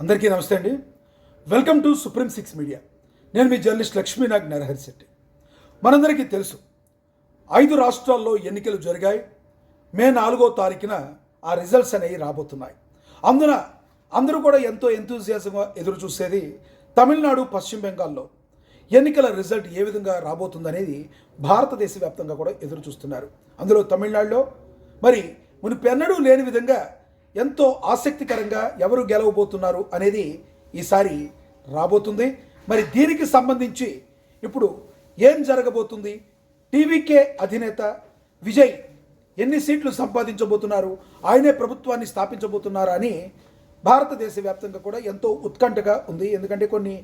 అందరికీ నమస్తే అండి. Welcome to supreme Six media. నేను మీ జర్నలిస్ట్ లక్ష్మీనాగ్ నరహరి శెట్టి. మనందరికీ తెలుసు, 5 రాష్ట్రాల్లో ఎన్నికలు జరిగాయి. మే 4వ తారీఖున ఆ రిజల్ట్స్ అనేవి రాబోతున్నాయి. అందున అందరూ కూడా ఎంతో ఎంతూజియాజంగా ఎదురు చూసేది తమిళనాడు, పశ్చిమ బెంగాల్లో ఎన్నికల రిజల్ట్ ఏ విధంగా రాబోతుందనేది భారతదేశ వ్యాప్తంగా కూడా ఎదురు చూస్తున్నారు. అందులో తమిళనాడులో మరి మునిపెన్నడూ లేని విధంగా ఎంతో ఆసక్తికరంగా ఎవరు గెలవబోతున్నారు అనేది ఈసారి రాబోతుంది. మరి దీనికి సంబంధించి ఇప్పుడు ఏం జరగబోతుంది, టీవీకే అధినేత విజయ్ ఎన్ని సీట్లు సంపాదించబోతున్నారు, ఆయనే ప్రభుత్వాన్ని స్థాపించబోతున్నారా అని భారతదేశ వ్యాప్తంగా కూడా ఎంతో ఉత్కంఠగా ఉంది. ఎందుకంటే కొన్ని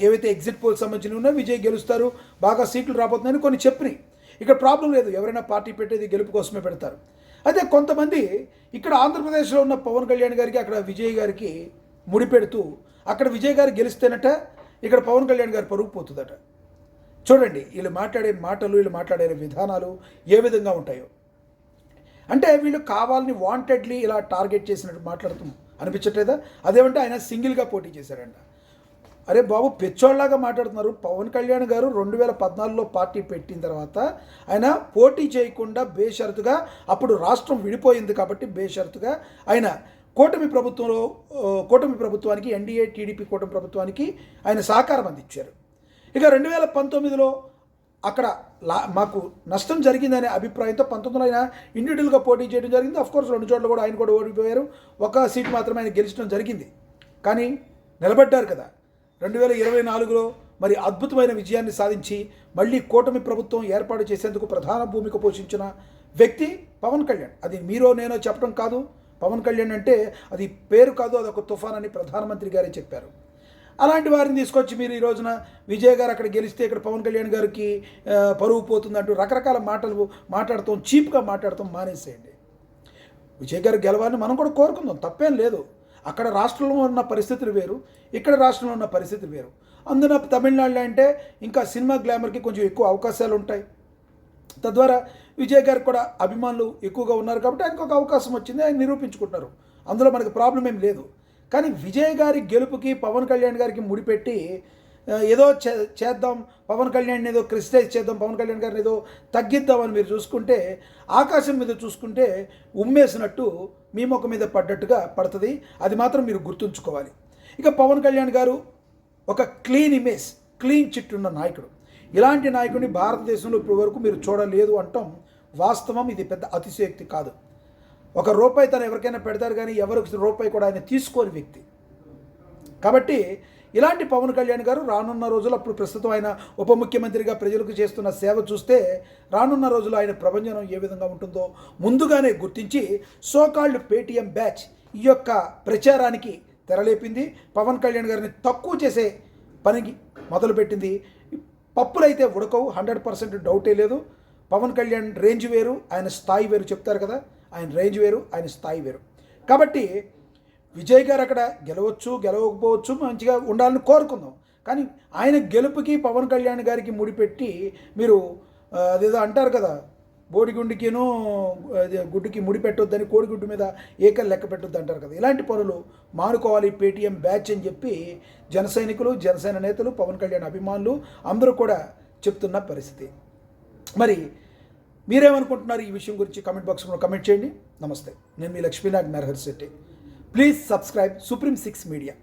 ఏవైతే ఎగ్జిట్ పోల్స్ సంబంధించినవి ఉన్నాయో విజయ్ గెలుస్తారు, బాగా సీట్లు రాబోతున్నాయని కొన్ని చెప్పినాయి. ఇక్కడ ప్రాబ్లం లేదు, ఎవరైనా పార్టీ పెట్టేది గెలుపు కోసమే పెడతారు. అయితే కొంతమంది ఇక్కడ ఆంధ్రప్రదేశ్లో ఉన్న పవన్ కళ్యాణ్ గారికి అక్కడ విజయ్ గారికి ముడిపెడుతూ అక్కడ విజయ్ గారు గెలిస్తేనట ఇక్కడ పవన్ కళ్యాణ్ గారు పరుగు పోతుందట. చూడండి వీళ్ళు మాట్లాడే మాటలు, వీళ్ళు మాట్లాడే విధానాలు ఏ విధంగా ఉంటాయో. అంటే వీళ్ళు కావాలని వాంటెడ్లీ ఇలా టార్గెట్ చేసినట్టు మాట్లాడుతూ అనిపించట్లేదా? అదేమంటే ఆయన సింగిల్గా పోటీ చేశారంట. అరే బాబు, పెచ్చోళ్ళలాగా మాట్లాడుతున్నారు. పవన్ కళ్యాణ్ గారు 2014లో పార్టీ పెట్టిన తర్వాత ఆయన పోటీ చేయకుండా బేషరతుగా, అప్పుడు రాష్ట్రం విడిపోయింది కాబట్టి బేషరతుగా ఆయన కూటమి ప్రభుత్వానికి, ఎన్డీఏ టీడీపీ కూటమి ప్రభుత్వానికి ఆయన సహకారం అందించారు. ఇక 2019లో అక్కడ మాకు నష్టం జరిగిందనే అభిప్రాయంతో 19లో ఆయన ఇండివిజువల్గా పోటీ చేయడం జరిగింది. అఫ్కోర్స్ 2 చోట్ల కూడా ఆయన కూడా ఓడిపోయారు. ఒక సీట్ మాత్రమే ఆయన గెలిచడం జరిగింది. కానీ నిలబడ్డారు కదా. 2024లో మరి అద్భుతమైన విజయాన్ని సాధించి మళ్ళీ కూటమి ప్రభుత్వం ఏర్పాటు చేసేందుకు ప్రధాన భూమిక పోషించిన వ్యక్తి పవన్ కళ్యాణ్. అది మీరో నేనో చెప్పడం కాదు. పవన్ కళ్యాణ్ అంటే అది పేరు కాదు, అదొక తుఫాన్ అని ప్రధానమంత్రి గారే చెప్పారు. అలాంటి వారిని తీసుకొచ్చి మీరు ఈ రోజున విజయ్ గారు అక్కడ గెలిస్తే ఇక్కడ పవన్ కళ్యాణ్ గారికి పరువు పోతుందంటూ రకరకాల మాటలు మాట్లాడతాం, చీప్గా మాట్లాడతాం మానేసేయండి. విజయ్ గారు గెలవాలని మనం కూడా కోరుకుందాం, తప్పేం లేదు. అక్కడ రాష్ట్రంలో ఉన్న పరిస్థితులు వేరు, ఇక్కడ రాష్ట్రంలో ఉన్న పరిస్థితులు వేరు. అందున తమిళనాడులో అంటే ఇంకా సినిమా గ్లామర్కి కొంచెం ఎక్కువ అవకాశాలు ఉంటాయి. తద్వారా విజయ్ గారికి కూడా అభిమానులు ఎక్కువగా ఉన్నారు కాబట్టి ఆయనకు ఒక అవకాశం వచ్చింది, ఆయన నిరూపించుకుంటున్నారు. అందులో మనకు ప్రాబ్లం ఏం లేదు. కానీ విజయ్ గారి గెలుపుకి పవన్ కళ్యాణ్ గారికి ముడిపెట్టి ఏదో చేద్దాం, పవన్ కళ్యాణ్ ఏదో క్రిటిసైజ్ చేద్దాం, పవన్ కళ్యాణ్ గారిని ఏదో తగ్గిద్దామని మీరు చూసుకుంటే ఆకాశం మీద చూసుకుంటే ఉమ్మేసినట్టు మీ ముఖం మీద పడ్డట్టుగా పడుతుంది. అది మాత్రం మీరు గుర్తుంచుకోవాలి. ఇక పవన్ కళ్యాణ్ గారు ఒక క్లీన్ ఇమేజ్, క్లీన్ చిట్ ఉన్న నాయకుడు. ఇలాంటి నాయకుడిని భారతదేశంలో ఇప్పటి వరకు మీరు చూడలేదు అంటాం వాస్తవం. ఇది పెద్ద అతిశయోక్తి కాదు. ₹1 తను ఎవరికైనా పెడతారు, కానీ ఎవరికి రూపాయి కూడా ఆయన తీసుకోని వ్యక్తి. కాబట్టి ఇలాంటి పవన్ కళ్యాణ్ గారు రానున్న రోజులు, అప్పుడు ప్రస్తుతం ఆయన ఉప ముఖ్యమంత్రిగా ప్రజలకు చేస్తున్న సేవ చూస్తే రానున్న రోజులు ఆయన ప్రభంజనం ఏ విధంగా ఉంటుందో ముందుగానే గుర్తించి సోకాల్డ్ పేటీఎం బ్యాచ్ ఈ యొక్క ప్రచారానికి తెరలేపింది. పవన్ కళ్యాణ్ గారిని తక్కువ చేసే పనికి మొదలుపెట్టింది. పప్పులైతే ఉడకవు, 100% డౌటే లేదు. పవన్ కళ్యాణ్ రేంజ్ వేరు, ఆయన స్థాయి వేరు. చెప్తారు కదా, ఆయన రేంజ్ వేరు, ఆయన స్థాయి వేరు. కాబట్టి విజయ్ గారు అక్కడ గెలవచ్చు, గెలవకపోవచ్చు, మంచిగా ఉండాలని కోరుకుందాం. కానీ ఆయన గెలుపుకి పవన్ కళ్యాణ్ గారికి ముడిపెట్టి మీరు అదేదో అంటారు కదా, బోడిగుండికిను గుడ్డుకి ముడిపెట్టొద్దని కోడిగుడ్డు మీద ఏకలు లెక్క పెట్టొద్దు అంటారు కదా. ఇలాంటి పనులు మానుకోవాలి పేటీఎం బ్యాచ్ అని చెప్పి జన సైనికులు, జనసేన నేతలు, పవన్ కళ్యాణ్ అభిమానులు అందరూ కూడా చెప్తున్న పరిస్థితి. మరి మీరేమనుకుంటున్నారు ఈ విషయం గురించి కామెంట్ బాక్స్లో కామెంట్ చేయండి. నమస్తే, నేను మీ Lakshminag Narahari Shetty. Please subscribe Supreme Six media.